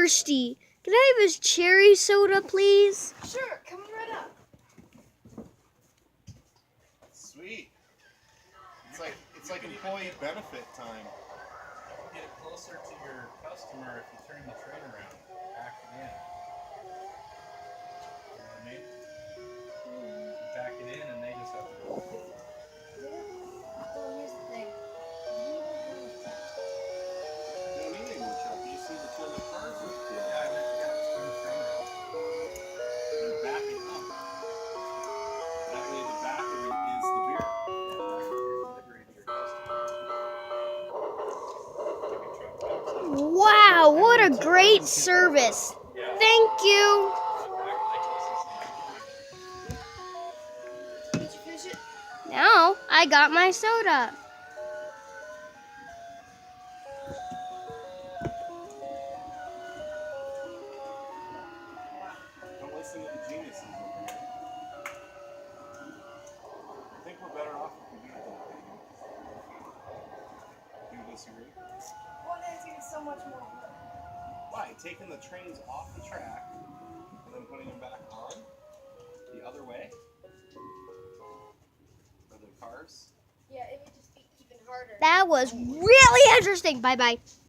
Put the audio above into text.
thirsty. Can I have his cherry soda, please? Sure, coming right up. Sweet. It's like employee benefit time. Get it closer to your customer if you turn the train around. Back it in. You know what I mean? You back it in and they just have to go. Well, here's the thing. You don't need any more truck. You see the two other cars with you. Yeah, I meant you gotta turn the train around. They're backing up. That way the back of it is the beer. Yeah, back to your delivery to your customer. Take your truck back. Wow, what a great service. Yeah. Thank you. Act like this is Did you finish it? Now I got my soda. Don't listen to the geniuses over here. I think we're better off if we do that. Do you disagree? One is so much more work. Why? Taking the trains off the track and then putting them back on the other way? For the cars? Yeah, it would just be even harder. That was really interesting. Bye-bye.